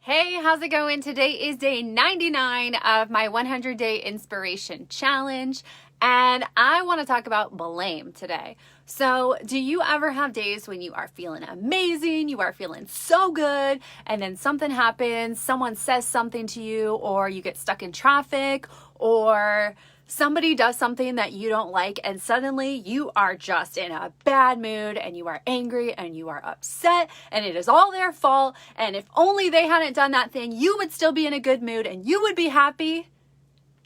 Hey, how's it going? Today is day 99 of my 100-day inspiration challenge, and I want to talk about blame today. So, do you ever have days when you are feeling amazing, you are feeling so good, and then something happens, someone says something to you, or you get stuck in traffic, or somebody does something that you don't like, and suddenly you are just in a bad mood and you are angry and you are upset and it is all their fault, and if only they hadn't done that thing, you would still be in a good mood and you would be happy?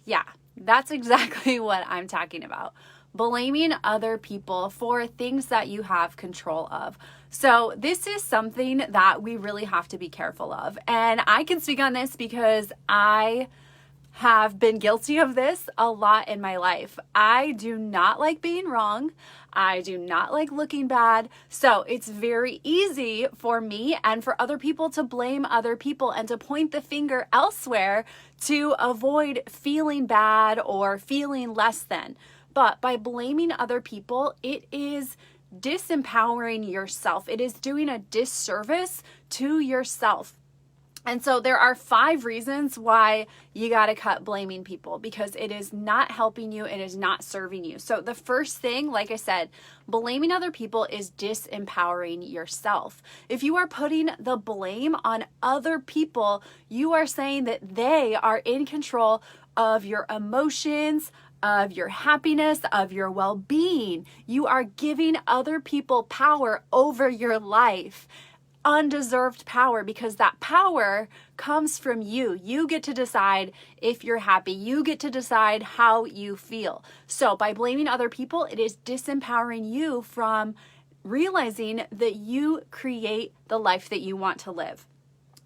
Yeah, that's exactly what I'm talking about. Blaming other people for things that you have control of. So this is something that we really have to be careful of. And I can speak on this because I have been guilty of this a lot in my life. I do not like being wrong. I do not like looking bad. So it's very easy for me and for other people to blame other people and to point the finger elsewhere to avoid feeling bad or feeling less than. But by blaming other people, it is disempowering yourself. It is doing a disservice to yourself. And so there are 5 reasons why you got to cut blaming people, because it is not helping you. It is not serving you. So the first thing, like I said, blaming other people is disempowering yourself. If you are putting the blame on other people, you are saying that they are in control of your emotions, of your happiness, of your well-being. You are giving other people power over your life. Undeserved power, because that power comes from you. You get to decide if you're happy. You get to decide how you feel. So by blaming other people, it is disempowering you from realizing that you create the life that you want to live.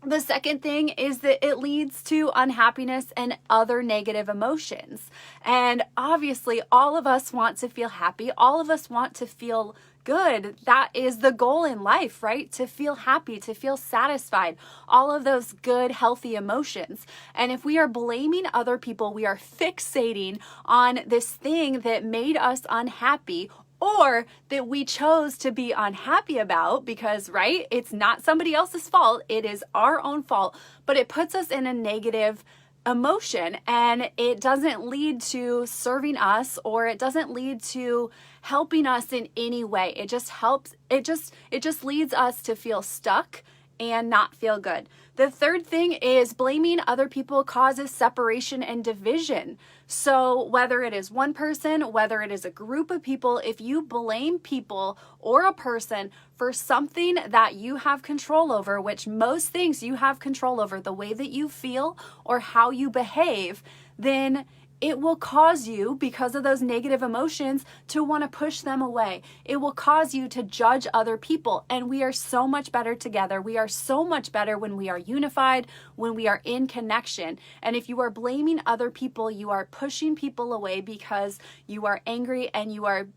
The second thing is that it leads to unhappiness and other negative emotions. And obviously, all of us want to feel happy. All of us want to feel good. That is the goal in life, right? To feel happy, to feel satisfied, all of those good, healthy emotions. And if we are blaming other people, we are fixating on this thing that made us unhappy, or that we chose to be unhappy about because, right, it's not somebody else's fault, it is our own fault, but it puts us in a negative emotion and it doesn't lead to serving us, or it doesn't lead to helping us in any way. It just leads us to feel stuck and not feel good. The third thing is blaming other people causes separation and division. So whether it is one person, whether it is a group of people, if you blame people or a person for something that you have control over, which most things you have control over, the way that you feel or how you behave, then it will cause you, because of those negative emotions, to want to push them away. It will cause you to judge other people. And we are so much better together. We are so much better when we are unified, when we are in connection. And if you are blaming other people, you are pushing people away because you are angry and you are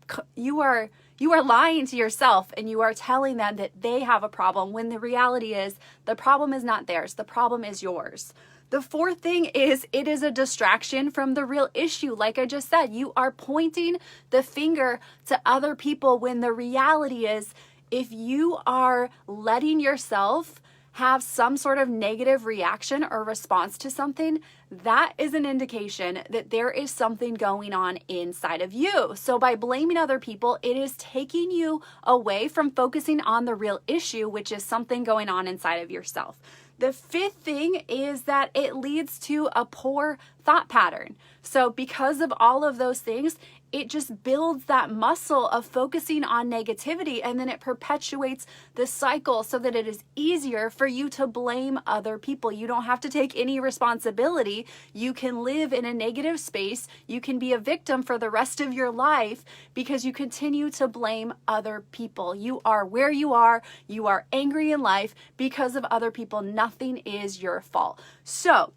lying to yourself, and you are telling them that they have a problem, when the reality is the problem is not theirs. The problem is yours. The fourth thing is it is a distraction from the real issue. Like I just said, you are pointing the finger to other people when the reality is, if you are letting yourself have some sort of negative reaction or response to something, that is an indication that there is something going on inside of you. So by blaming other people, it is taking you away from focusing on the real issue, which is something going on inside of yourself. The fifth thing is that it leads to a poor thought pattern. So because of all of those things, it just builds that muscle of focusing on negativity, and then it perpetuates the cycle so that it is easier for you to blame other people. You don't have to take any responsibility. You can live in a negative space. You can be a victim for the rest of your life because you continue to blame other people. You are where you are. You are angry in life because of other people. Nothing is your fault. So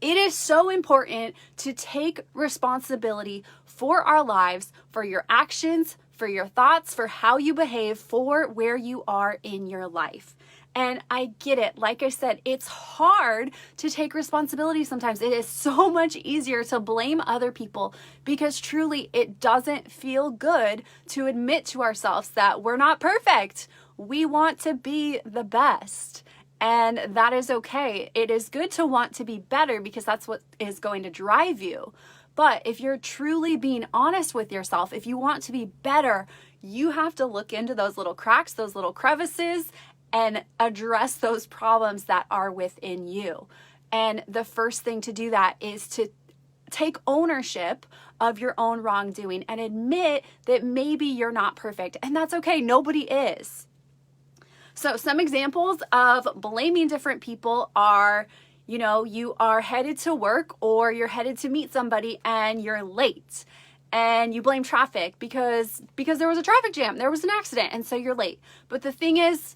it is so important to take responsibility for our lives, for your actions, for your thoughts, for how you behave, for where you are in your life. And I get it. Like I said, it's hard to take responsibility sometimes. It is so much easier to blame other people because truly it doesn't feel good to admit to ourselves that we're not perfect. We want to be the best. And that is okay. It is good to want to be better because that's what is going to drive you. But if you're truly being honest with yourself, if you want to be better, you have to look into those little cracks, those little crevices, and address those problems that are within you. And the first thing to do that is to take ownership of your own wrongdoing and admit that maybe you're not perfect. And that's okay. Nobody is. So some examples of blaming different people are, you are headed to work or you're headed to meet somebody and you're late. And you blame traffic because there was a traffic jam, there was an accident, and so you're late. But the thing is,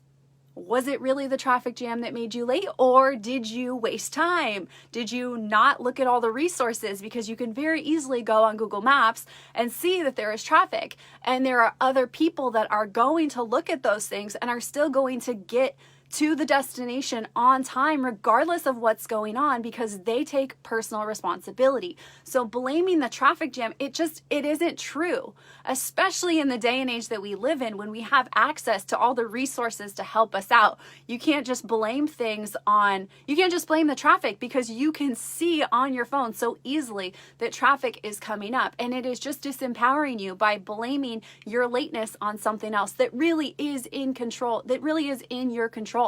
was it really the traffic jam that made you late, or did you waste time? Did you not look at all the resources? Because you can very easily go on Google Maps and see that there is traffic, and there are other people that are going to look at those things and are still going to get to the destination on time regardless of what's going on because they take personal responsibility. So blaming the traffic jam, it isn't true, especially in the day and age that we live in when we have access to all the resources to help us out. You can't just blame the traffic because you can see on your phone so easily that traffic is coming up, and it is just disempowering you by blaming your lateness on something else that really is in control, that really is in your control.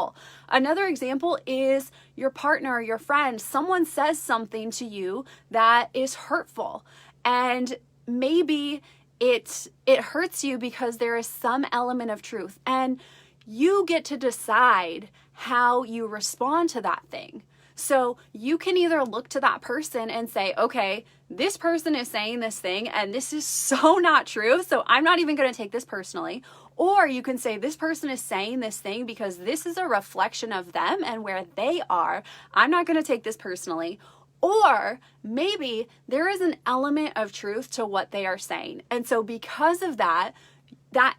Another example is your partner or your friend. Someone says something to you that is hurtful, and maybe it hurts you because there is some element of truth, and you get to decide how you respond to that thing. So you can either look to that person and say, okay, this person is saying this thing and this is so not true, so I'm not even going to take this personally. Or you can say, this person is saying this thing because this is a reflection of them and where they are. I'm not going to take this personally. Or maybe there is an element of truth to what they are saying. And so because of that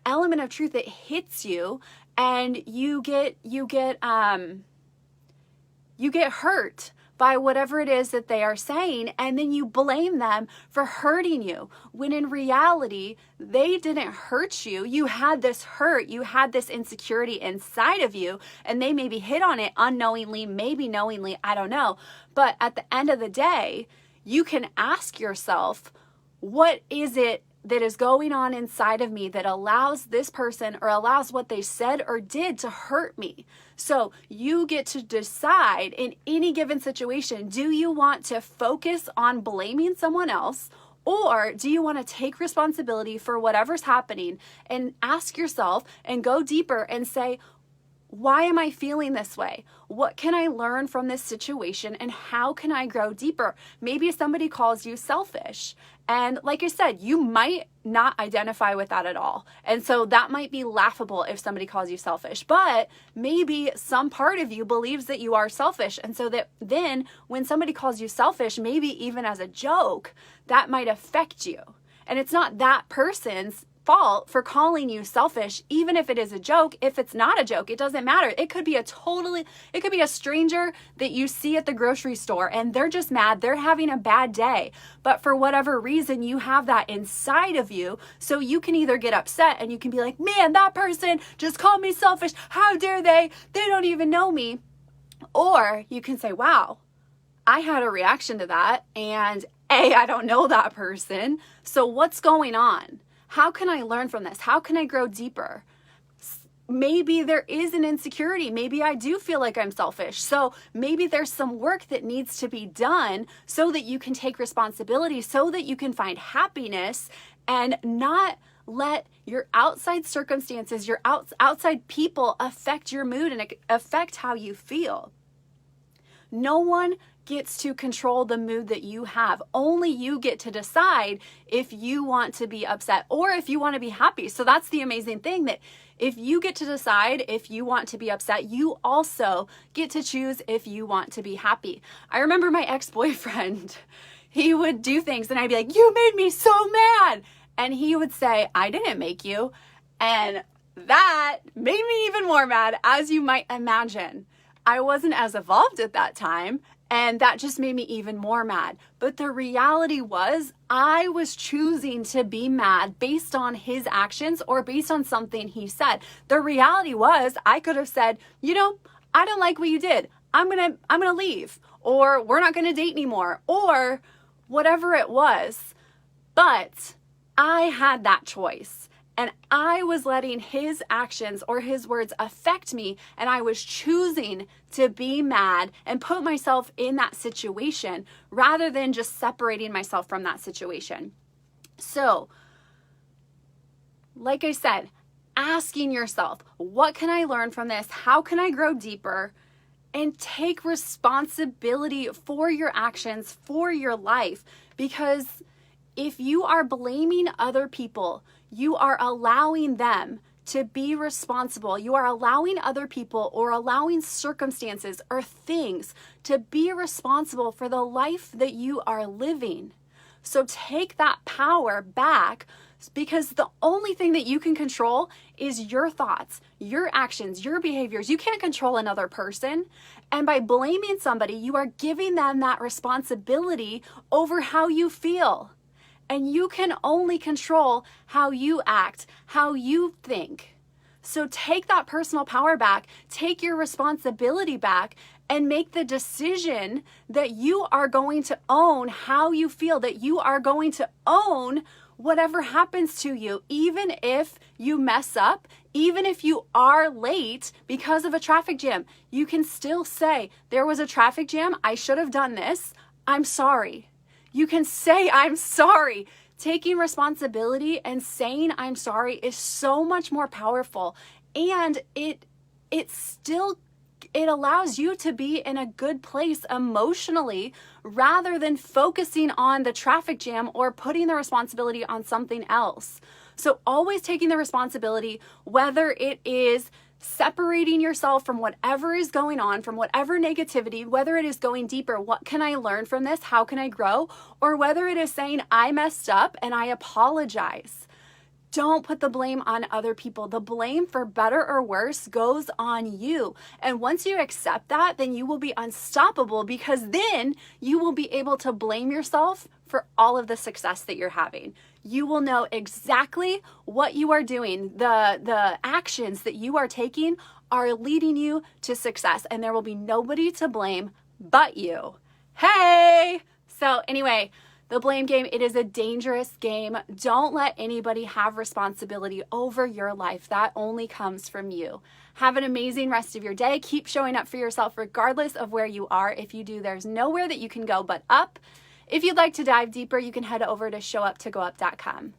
element of truth, it hits you and you get hurt by whatever it is that they are saying, and then you blame them for hurting you, when in reality, they didn't hurt you. You had this hurt, you had this insecurity inside of you, and they maybe hit on it unknowingly, maybe knowingly, I don't know. But at the end of the day, you can ask yourself, what is it that is going on inside of me that allows this person or allows what they said or did to hurt me? So you get to decide in any given situation, do you want to focus on blaming someone else, or do you want to take responsibility for whatever's happening and ask yourself and go deeper and say, why am I feeling this way? What can I learn from this situation, and how can I grow deeper? Maybe somebody calls you selfish. And like I said, you might not identify with that at all. And so that might be laughable if somebody calls you selfish, but maybe some part of you believes that you are selfish. And so that then when somebody calls you selfish, maybe even as a joke, that might affect you. And it's not that person's fault for calling you selfish, even if it is a joke. If it's not a joke, it doesn't matter. It could be a stranger that you see at the grocery store and they're just mad, they're having a bad day. But for whatever reason, you have that inside of you. So you can either get upset and you can be like, man, that person just called me selfish. How dare they? They don't even know me. Or you can say, wow, I had a reaction to that, and I don't know that person. So what's going on? How can I learn from this? How can I grow deeper? Maybe there is an insecurity. Maybe I do feel like I'm selfish. So maybe there's some work that needs to be done so that you can take responsibility, so that you can find happiness and not let your outside circumstances, your outside people affect your mood and affect how you feel. No one gets to control the mood that you have. Only you get to decide if you want to be upset or if you want to be happy. So that's the amazing thing, that if you get to decide if you want to be upset, you also get to choose if you want to be happy. I remember my ex-boyfriend, he would do things and I'd be like, you made me so mad. And he would say, I didn't make you. And that made me even more mad, as you might imagine. I wasn't as evolved at that time, and that just made me even more mad. But the reality was, I was choosing to be mad based on his actions or based on something he said. The reality was, I could have said, I don't like what you did. I'm going to leave, or we're not going to date anymore, or whatever it was. But I had that choice, and I was letting his actions or his words affect me, and I was choosing to be mad and put myself in that situation rather than just separating myself from that situation. So, like I said, asking yourself, what can I learn from this? How can I grow deeper? And take responsibility for your actions, for your life. Because if you are blaming other people, you are allowing them to be responsible. You are allowing other people or allowing circumstances or things to be responsible for the life that you are living. So take that power back, because the only thing that you can control is your thoughts, your actions, your behaviors. You can't control another person. And by blaming somebody, you are giving them that responsibility over how you feel. And you can only control how you act, how you think. So take that personal power back, take your responsibility back, and make the decision that you are going to own how you feel, that you are going to own whatever happens to you, even if you mess up, even if you are late because of a traffic jam. You can still say, there was a traffic jam, I should have done this, I'm sorry. You can say, I'm sorry. Taking responsibility and saying I'm sorry is so much more powerful, and it allows you to be in a good place emotionally rather than focusing on the traffic jam or putting the responsibility on something else. So always taking the responsibility, whether it is separating yourself from whatever is going on, from whatever negativity, whether it is going deeper, what can I learn from this? How can I grow? Or whether it is saying I messed up and I apologize. Don't put the blame on other people. The blame, for better or worse, goes on you. And once you accept that, then you will be unstoppable, because then you will be able to blame yourself for all of the success that you're having. You will know exactly what you are doing. The actions that you are taking are leading you to success, and there will be nobody to blame but you. Hey! So anyway, the blame game, it is a dangerous game. Don't let anybody have responsibility over your life. That only comes from you. Have an amazing rest of your day. Keep showing up for yourself regardless of where you are. If you do, there's nowhere that you can go but up. If you'd like to dive deeper, you can head over to showuptogoup.com.